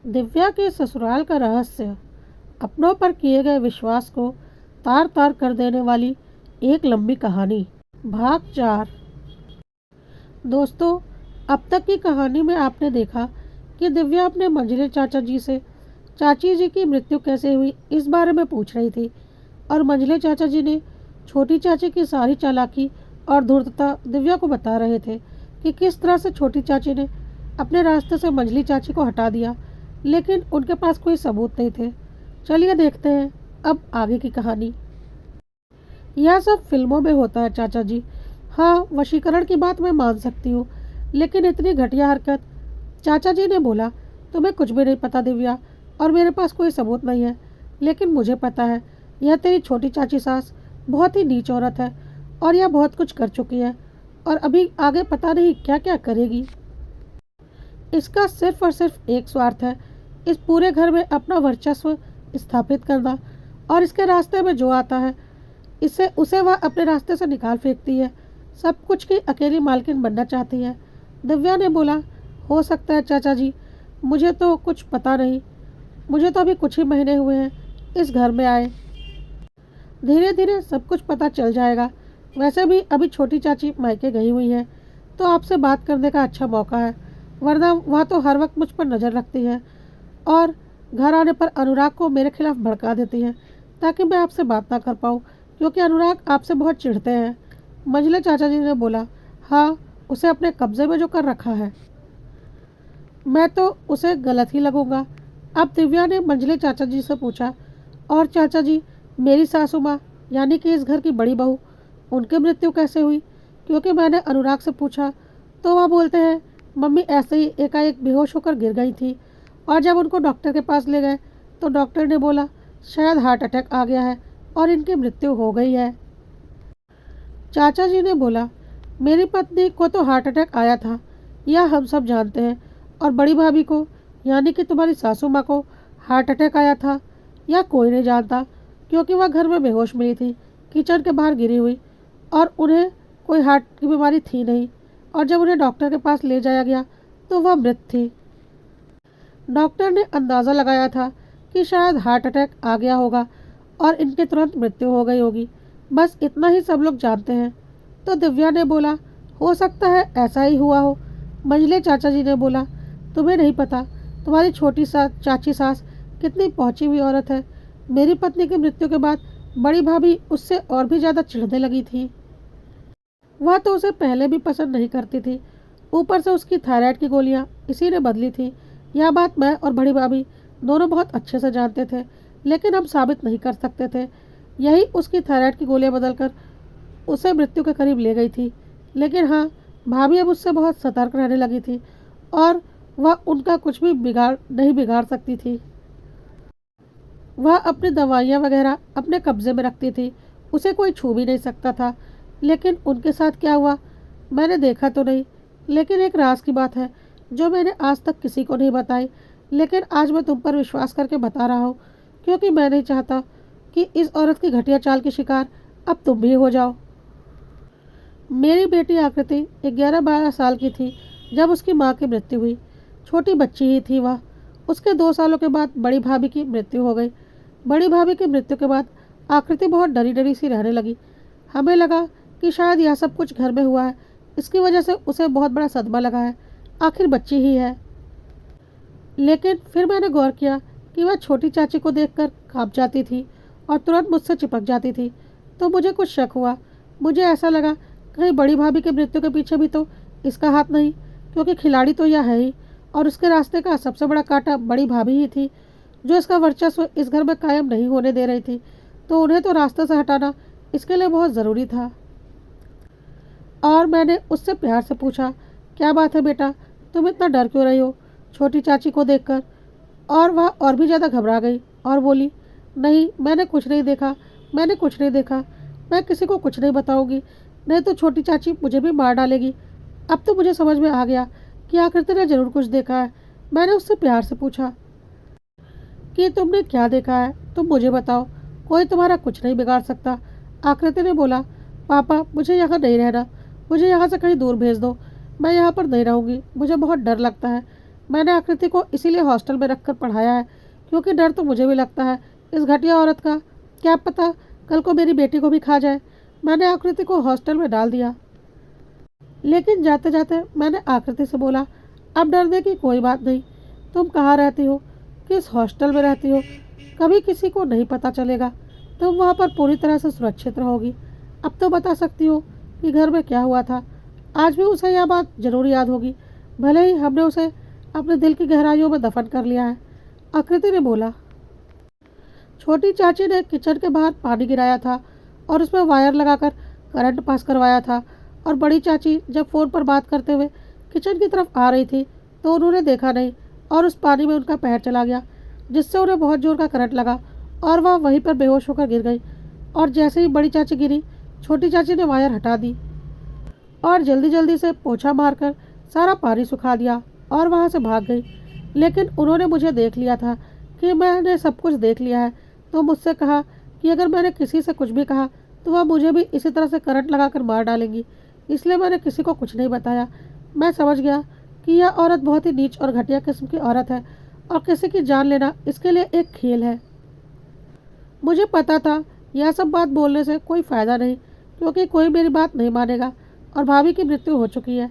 दिव्या के ससुराल का रहस्य, अपनों पर किए गए विश्वास को तार तार कर देने वाली एक लंबी कहानी। भाग 4। दोस्तों, अब तक की कहानी में आपने देखा कि दिव्या अपने मंझले चाचा जी से चाची जी की मृत्यु कैसे हुई इस बारे में पूछ रही थी, और मंझले चाचा जी ने छोटी चाची की सारी चालाकी और धूर्तता दिव्या को बता रहे थे कि किस तरह से छोटी चाची ने अपने रास्ते से मंझली चाची को हटा दिया, लेकिन उनके पास कोई सबूत नहीं थे। चलिए देखते हैं अब आगे की कहानी। यह सब फिल्मों में होता है चाचा जी। हाँ, वशीकरण की बात मैं मान सकती हूँ, लेकिन इतनी घटिया हरकत। चाचा जी ने बोला, तुम्हें कुछ भी नहीं पता दिव्या, और मेरे पास कोई सबूत नहीं है, लेकिन मुझे पता है यह तेरी छोटी चाची सास बहुत ही नीच औरत है, और यह बहुत कुछ कर चुकी है, और अभी आगे पता नहीं क्या क्या करेगी। इसका सिर्फ और सिर्फ एक स्वार्थ है, इस पूरे घर में अपना वर्चस्व स्थापित करना, और इसके रास्ते में जो आता है इससे उसे वह अपने रास्ते से निकाल फेंकती है। सब कुछ की अकेली मालकिन बनना चाहती है। दिव्या ने बोला, हो सकता है चाचा जी, मुझे तो कुछ पता नहीं। मुझे तो अभी कुछ ही महीने हुए हैं इस घर में आए। धीरे धीरे सब कुछ पता चल जाएगा। वैसे भी अभी छोटी चाची मायके गई हुई है, तो आपसे बात करने का अच्छा मौका है, वरना वह तो हर वक्त मुझ पर नज़र रखती है और घर आने पर अनुराग को मेरे खिलाफ भड़का देती है, ताकि मैं आपसे बात ना कर पाऊँ, क्योंकि अनुराग आपसे बहुत चिढ़ते हैं। मंझले चाचा जी ने बोला, हाँ, उसे अपने कब्जे में जो कर रखा है, मैं तो उसे गलत ही लगूंगा। अब दिव्या ने मंझले चाचा जी से पूछा, और चाचा जी, मेरी सासू माँ यानी कि इस घर की बड़ी बहू, उनकी मृत्यु कैसे हुई? क्योंकि मैंने अनुराग से पूछा तो वह बोलते हैं मम्मी ऐसे ही एकाएक बेहोश होकर गिर गई थी, और जब उनको डॉक्टर के पास ले गए तो डॉक्टर ने बोला शायद हार्ट अटैक आ गया है और इनकी मृत्यु हो गई है। चाचा जी ने बोला, मेरी पत्नी को तो हार्ट अटैक आया था, यह हम सब जानते हैं, और बड़ी भाभी को यानी कि तुम्हारी सासू माँ को हार्ट अटैक आया था, यह कोई नहीं जानता, क्योंकि वह घर में बेहोश मिली थी, किचन के बाहर गिरी हुई, और उन्हें कोई हार्ट की बीमारी थी नहीं, और जब उन्हें डॉक्टर के पास ले जाया गया तो वह मृत थी। डॉक्टर ने अंदाज़ा लगाया था कि शायद हार्ट अटैक आ गया होगा और इनकी तुरंत मृत्यु हो गई होगी। बस इतना ही सब लोग जानते हैं। तो दिव्या ने बोला, हो सकता है ऐसा ही हुआ हो। मंझले चाचा जी ने बोला, तुम्हें नहीं पता, तुम्हारी छोटी चाची सास कितनी पहुंची हुई औरत है। मेरी पत्नी की मृत्यु के बाद बड़ी भाभी उससे और भी ज़्यादा चिढ़ने लगी थी। वह तो उसे पहले भी पसंद नहीं करती थी, ऊपर से उसकी थायराइड की गोलियां इसी ने बदली थी। यह बात मैं और बड़ी भाभी दोनों बहुत अच्छे से जानते थे, लेकिन हम साबित नहीं कर सकते थे। यही उसकी थायराइड की गोलियां बदलकर उसे मृत्यु के करीब ले गई थी। लेकिन हाँ, भाभी अब उससे बहुत सतर्क रहने लगी थी, और वह उनका कुछ भी नहीं बिगाड़ सकती थी। वह अपनी दवाइयाँ वगैरह अपने कब्जे में रखती थी, उसे कोई छू भी नहीं सकता था। लेकिन उनके साथ क्या हुआ मैंने देखा तो नहीं, लेकिन एक राज की बात है जो मैंने आज तक किसी को नहीं बताई, लेकिन आज मैं तुम पर विश्वास करके बता रहा हूँ, क्योंकि मैं नहीं चाहता कि इस औरत की घटिया चाल की शिकार अब तुम भी हो जाओ। मेरी बेटी आकृति 11-12 साल की थी जब उसकी माँ की मृत्यु हुई। छोटी बच्ची ही थी वह। उसके 2 सालों के बाद बड़ी भाभी की मृत्यु हो गई। बड़ी भाभी की मृत्यु के बाद आकृति बहुत डरी डरी सी रहने लगी। हमें लगा कि शायद यह सब कुछ घर में हुआ है, इसकी वजह से उसे बहुत बड़ा सदमा लगा है, आखिर बच्ची ही है। लेकिन फिर मैंने गौर किया कि वह छोटी चाची को देखकर कांप जाती थी और तुरंत मुझसे चिपक जाती थी, तो मुझे कुछ शक हुआ। मुझे ऐसा लगा कहीं बड़ी भाभी की मृत्यु के पीछे भी तो इसका हाथ नहीं, क्योंकि खिलाड़ी तो यह है ही, और उसके रास्ते का सबसे बड़ा कांटा बड़ी भाभी ही थी, जो इसका वर्चस्व इस घर में कायम नहीं होने दे रही थी। तो उन्हें तो रास्ते से हटाना इसके लिए बहुत ज़रूरी था। और मैंने उससे प्यार से पूछा, क्या बात है बेटा, तुम इतना डर क्यों रही हो छोटी चाची को देखकर? और वह और भी ज़्यादा घबरा गई और बोली, नहीं, मैंने कुछ नहीं देखा, मैंने कुछ नहीं देखा, मैं किसी को कुछ नहीं बताऊंगी, नहीं तो छोटी चाची मुझे भी मार डालेगी। अब तो मुझे समझ में आ गया कि आकृति ने जरूर कुछ देखा है। मैंने उससे प्यार से पूछा कि तुमने क्या देखा है, तुम मुझे बताओ, कोई तुम्हारा कुछ नहीं बिगाड़ सकता। आकृति ने बोला, पापा, मुझे यहाँ नहीं रहना, मुझे यहाँ से कहीं दूर भेज दो, मैं यहाँ पर नहीं रहूँगी, मुझे बहुत डर लगता है। मैंने आकृति को इसीलिए हॉस्टल में रखकर पढ़ाया है, क्योंकि डर तो मुझे भी लगता है इस घटिया औरत का। क्या पता कल को मेरी बेटी को भी खा जाए। मैंने आकृति को हॉस्टल में डाल दिया। लेकिन जाते जाते मैंने आकृति से बोला, अब डरने की कोई बात नहीं। तुम कहाँ रहती हो, किस हॉस्टल में रहती हो, कभी किसी को नहीं पता चलेगा। तुम वहाँ पर पूरी तरह से सुरक्षित रहोगी। अब तो बता सकती हो कि घर में क्या हुआ था। आज भी उसे यह बात जरूर याद होगी, भले ही हमने उसे अपने दिल की गहराइयों में दफन कर लिया है। आकृति ने बोला। छोटी चाची ने किचन के बाहर पानी गिराया था और उसमें वायर लगाकर करंट पास करवाया था, और बड़ी चाची जब फ़ोन पर बात करते हुए किचन की तरफ आ रही थी तो उन्होंने देखा नहीं और उस पानी में उनका पैर चला गया, जिससे उन्हें बहुत जोर का करंट लगा और वह वहीं पर बेहोश होकर गिर गई। और जैसे ही बड़ी चाची गिरी, छोटी चाची ने वायर हटा दी और जल्दी जल्दी से पोछा मारकर सारा पानी सुखा दिया और वहाँ से भाग गई। लेकिन उन्होंने मुझे देख लिया था कि मैंने सब कुछ देख लिया है, तो मुझसे कहा कि अगर मैंने किसी से कुछ भी कहा तो वह मुझे भी इसी तरह से करंट लगाकर मार डालेंगी। इसलिए मैंने किसी को कुछ नहीं बताया। मैं समझ गया कि यह औरत बहुत ही नीच और घटिया किस्म की औरत है और किसी की जान लेना इसके लिए एक खेल है। मुझे पता था यह सब बात बोलने से कोई फ़ायदा नहीं, क्योंकि कोई मेरी बात नहीं मानेगा और भाभी की मृत्यु हो चुकी है।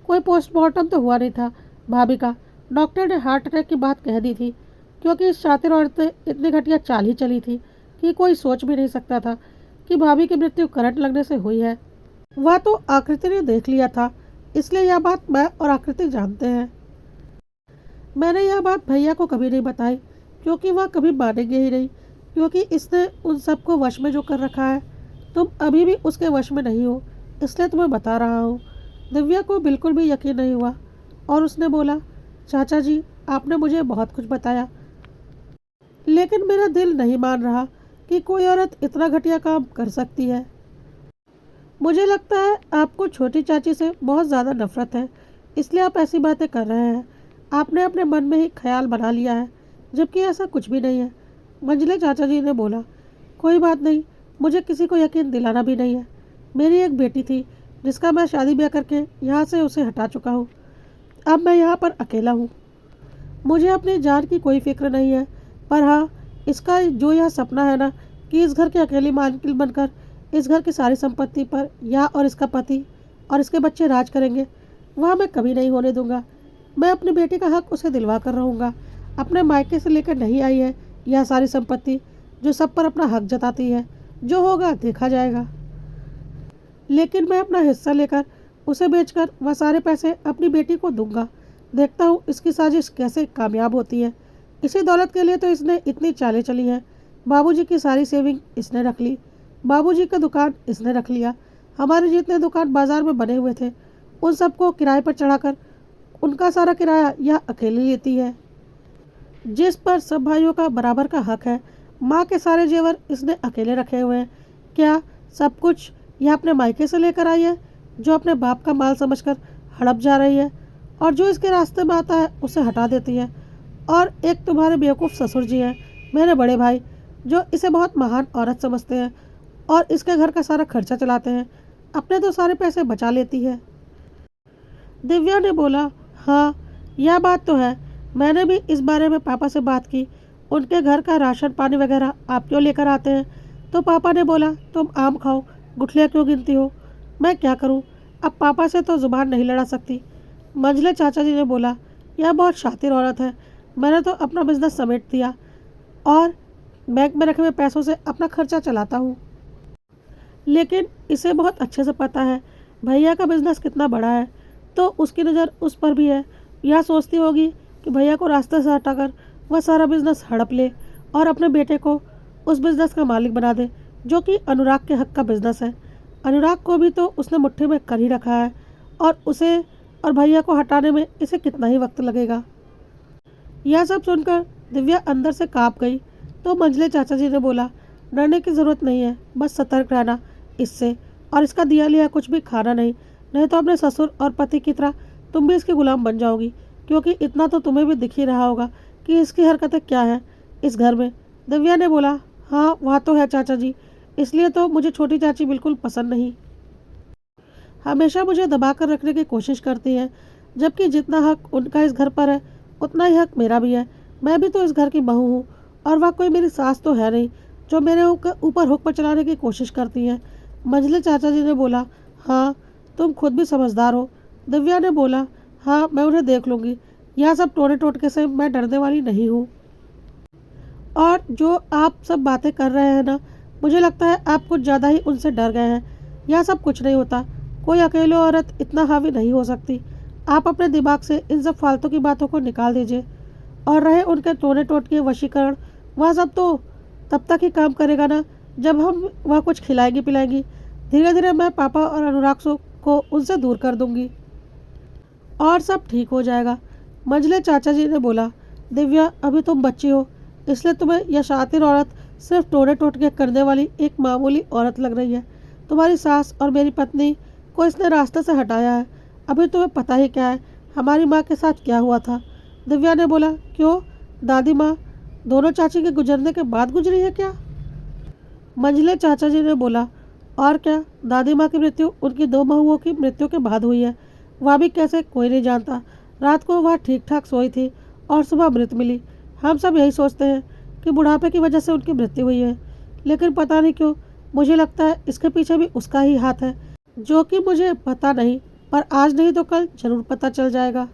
कोई पोस्टमार्टम तो हुआ नहीं था भाभी का। डॉक्टर ने हार्ट अटैक की बात कह दी थी, क्योंकि इस शातिर औरत ने इतनी घटिया चाल ही चली थी कि कोई सोच भी नहीं सकता था कि भाभी की मृत्यु करंट लगने से हुई है। वह तो आकृति ने देख लिया था, इसलिए यह बात मैं और आकृति जानते हैं। मैंने यह बात भैया को कभी नहीं बताई, क्योंकि वह कभी मानेंगे ही नहीं, क्योंकि इसने उन सबको वश में जो कर रखा है। तुम अभी भी उसके वश में नहीं हो, इसलिए तुम्हें बता रहा हूँ। दिव्या को बिल्कुल भी यकीन नहीं हुआ और उसने बोला, चाचा जी आपने मुझे बहुत कुछ बताया, लेकिन मेरा दिल नहीं मान रहा कि कोई औरत इतना घटिया काम कर सकती है। मुझे लगता है आपको छोटी चाची से बहुत ज़्यादा नफरत है, इसलिए आप ऐसी बातें कर रहे हैं। आपने अपने मन में ही ख्याल बना लिया है, जबकि ऐसा कुछ भी नहीं है। मंझले चाचा जी ने बोला, कोई बात नहीं, मुझे किसी को यकीन दिलाना भी नहीं है। मेरी एक बेटी थी जिसका मैं शादी ब्याह करके यहाँ से उसे हटा चुका हूँ। अब मैं यहाँ पर अकेला हूँ। मुझे अपनी जान की कोई फिक्र नहीं है, पर हाँ, इसका जो यह सपना है ना कि इस घर की अकेली मालकिन बनकर इस घर की सारी संपत्ति पर या और इसका पति और इसके बच्चे राज करेंगे, वह मैं कभी नहीं होने दूंगा। मैं अपनी बेटी का हक उसे दिलवा कर रहूँगा। अपने मायके से लेकर नहीं आई है यह सारी संपत्ति जो सब पर अपना हक जताती है। जो होगा देखा जाएगा। लेकिन मैं अपना हिस्सा लेकर उसे बेचकर वह सारे पैसे अपनी बेटी को दूंगा। देखता हूँ इसकी साजिश कैसे कामयाब होती है। इसी दौलत के लिए तो इसने इतनी चालें चली हैं। बाबूजी की सारी सेविंग इसने रख ली, बाबूजी का दुकान इसने रख लिया। हमारे जितने दुकान बाजार में बने हुए थे उन सबको किराए पर चढ़ाकर उनका सारा किराया यह अकेले लेती है, जिस पर सब भाइयों का बराबर का हक है। माँ के सारे जेवर इसने अकेले रखे हुए हैं। क्या सब कुछ यह अपने मायके से लेकर आई है, जो अपने बाप का माल समझकर हड़प जा रही है, और जो इसके रास्ते में आता है उसे हटा देती है। और एक तुम्हारे बेवकूफ़ ससुर जी हैं, मेरे बड़े भाई, जो इसे बहुत महान औरत समझते हैं और इसके घर का सारा खर्चा चलाते हैं। अपने तो सारे पैसे बचा लेती है। दिव्या ने बोला, हाँ यह बात तो है। मैंने भी इस बारे में पापा से बात की। उनके घर का राशन पानी वगैरह आप क्यों लेकर आते हैं, तो पापा ने बोला, तुम आम खाओ, गुठलियाँ क्यों गिनती हो। मैं क्या करूं, अब पापा से तो ज़ुबान नहीं लड़ा सकती। मंझले चाचा जी ने बोला, यह बहुत शातिर औरत है। मैंने तो अपना बिजनेस समेट दिया और बैंक में रखे हुए पैसों से अपना खर्चा चलाता हूँ। लेकिन इसे बहुत अच्छे से पता है भैया का बिजनेस कितना बड़ा है, तो उसकी नज़र उस पर भी है। यह सोचती होगी कि भैया को रास्ते से हटाकर वह सारा बिजनेस हड़प ले और अपने बेटे को उस बिजनेस का मालिक बना दे, जो कि अनुराग के हक का बिजनेस है। अनुराग को भी तो उसने मुट्ठी में कर ही रखा है, और उसे और भैया को हटाने में इसे कितना ही वक्त लगेगा। यह सब सुनकर दिव्या अंदर से काँप गई। तो मंझले चाचा जी ने बोला, डरने की ज़रूरत नहीं है, बस सतर्क रहना इससे, और इसका दिया लिया कुछ भी खाना नहीं, नहीं तो अपने ससुर और पति की तरह तुम भी इसकी गुलाम बन जाओगी। क्योंकि इतना तो तुम्हें भी दिख ही रहा होगा कि इसकी हरकतें क्या हैं इस घर में। दिव्या ने बोला, हाँ वह तो है चाचा जी, इसलिए तो मुझे छोटी चाची बिल्कुल पसंद नहीं। हमेशा मुझे दबा कर रखने की कोशिश करती है, जबकि जितना हक उनका इस घर पर है उतना ही हक मेरा भी है। मैं भी तो इस घर की बहू हूँ और वह कोई मेरी सास तो है नहीं जो मेरे ऊपर हुक्म चलाने की कोशिश करती है। मंझले चाचा जी ने बोला, हाँ तुम खुद भी समझदार हो। दिव्या ने बोला, हाँ मैं उन्हें देख लूँगी, यह सब टोने टोटके से मैं डरने वाली नहीं हूँ। और जो आप सब बातें कर रहे हैं ना, मुझे लगता है आप कुछ ज़्यादा ही उनसे डर गए हैं। यह सब कुछ नहीं होता, कोई अकेली औरत इतना हावी नहीं हो सकती। आप अपने दिमाग से इन सब फालतू की बातों को निकाल दीजिए। और रहे उनके टोने टोटके वशीकरण, वह सब तो तब तक ही काम करेगा ना जब हम वह कुछ खिलाएंगी पिलाएंगी। धीरे धीरे मैं पापा और अनुराग को उनसे दूर कर दूंगी और सब ठीक हो जाएगा। मंझले चाचा जी ने बोला, दिव्या अभी तुम बच्ची हो, इसलिए तुम्हें यह शातिर औरत सिर्फ टोने टोटके करने वाली एक मामूली औरत लग रही है। तुम्हारी सास और मेरी पत्नी को इसने रास्ते से हटाया है। अभी तुम्हें पता ही क्या है हमारी माँ के साथ क्या हुआ था। दिव्या ने बोला, क्यों दादी माँ दोनों चाची के गुजरने के बाद गुजरी है क्या? मंझले चाचा जी ने बोला, और क्या, दादी माँ की मृत्यु उनकी दो बहुओं की मृत्यु के बाद हुई है। वह भी कैसे कोई नहीं जानता। रात को वह ठीक ठाक सोई थी और सुबह मृत मिली। हम सब यही सोचते हैं कि बुढ़ापे की वजह से उनकी मृत्यु हुई है, लेकिन पता नहीं क्यों मुझे लगता है इसके पीछे भी उसका ही हाथ है, जो कि मुझे पता नहीं, पर आज नहीं तो कल जरूर पता चल जाएगा।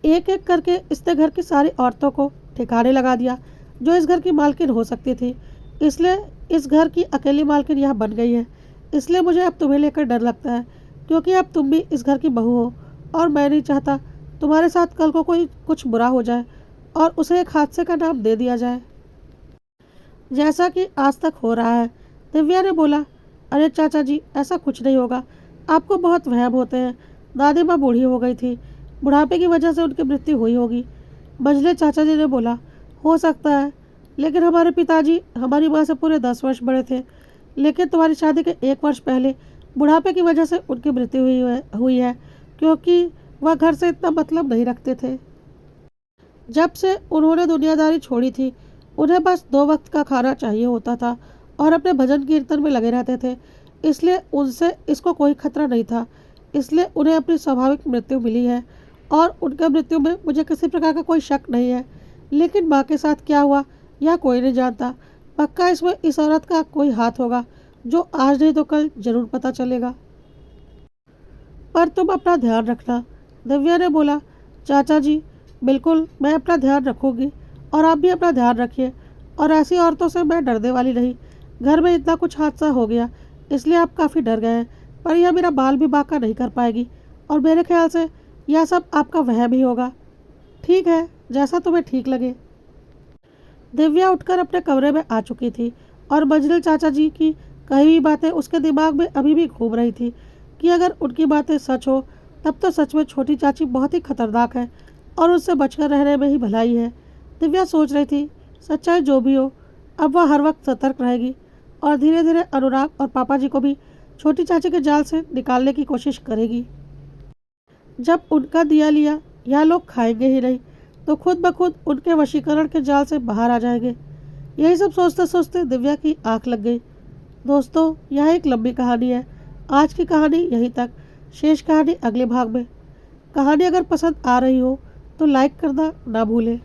एक एक करके इसने घर की सारी औरतों को ठिकाने लगा दिया जो इस घर की मालकिन हो सकती थी। इसलिए इस घर की अकेली मालकिन यह बन गई है। इसलिए मुझे अब तुम्हें लेकर डर लगता है, क्योंकि अब तुम भी इस घर की बहू हो और मैं नहीं चाहता तुम्हारे साथ कल को कोई कुछ बुरा हो जाए और उसे एक हादसे का नाम दे दिया जाए, जैसा कि आज तक हो रहा है। दिव्या ने बोला, अरे चाचा जी ऐसा कुछ नहीं होगा, आपको बहुत वहम होते हैं। दादी माँ बूढ़ी हो गई थी, बुढ़ापे की वजह से उनकी मृत्यु हुई होगी। मंझले चाचा जी ने बोला, हो सकता है, लेकिन हमारे पिताजी हमारी माँ से पूरे 10 वर्ष बड़े थे। लेकिन तुम्हारी शादी के 1 वर्ष पहले बुढ़ापे की वजह से उनकी मृत्यु हुई है, क्योंकि वह घर से इतना मतलब नहीं रखते थे। जब से उन्होंने दुनियादारी छोड़ी थी, उन्हें बस 2 वक्त का खाना चाहिए होता था और अपने भजन कीर्तन में लगे रहते थे। इसलिए उनसे इसको कोई खतरा नहीं था। इसलिए उन्हें अपनी स्वाभाविक मृत्यु मिली है और उनके मृत्यु में मुझे किसी प्रकार का कोई शक नहीं है। लेकिन माँ के साथ क्या हुआ यह कोई नहीं जानता। पक्का इसमें इस औरत का कोई हाथ होगा, जो आज नहीं तो कल जरूर पता चलेगा। पर तुम अपना ध्यान रखना, दिव्या ने बोला। चाचा जी बिल्कुल, मैं अपना ध्यान रखूंगी और आप भी अपना ध्यान रखिए। और ऐसी औरतों से मैं डरने वाली नहीं। घर में इतना कुछ हादसा हो गया इसलिए आप काफ़ी डर गए हैं, पर यह मेरा बाल भी बांका नहीं कर पाएगी और मेरे ख्याल से यह सब आपका वहम ही होगा। ठीक है, जैसा तुम्हें ठीक लगे। दिव्या उठकर अपने कमरे में आ चुकी थी और मंझले चाचा जी की कही हुई बातें उसके दिमाग में अभी भी घूम रही थी कि अगर उनकी बातें सच हो तब तो सच में छोटी चाची बहुत ही खतरनाक है और उससे बचकर रहने में ही भलाई है। दिव्या सोच रही थी, सच्चाई जो भी हो अब वह हर वक्त सतर्क रहेगी और धीरे धीरे अनुराग और पापा जी को भी छोटी चाची के जाल से निकालने की कोशिश करेगी। जब उनका दिया लिया यह लोग खाएंगे ही नहीं तो खुद ब खुद उनके वशीकरण के जाल से बाहर आ जाएंगे। यही सब सोचते सोचते दिव्या की आंख लग गई। दोस्तों, यह एक लंबी कहानी है। आज की कहानी यहीं तक, शेष कहानी अगले भाग में। कहानी अगर पसंद आ रही हो तो लाइक करना ना भूलें।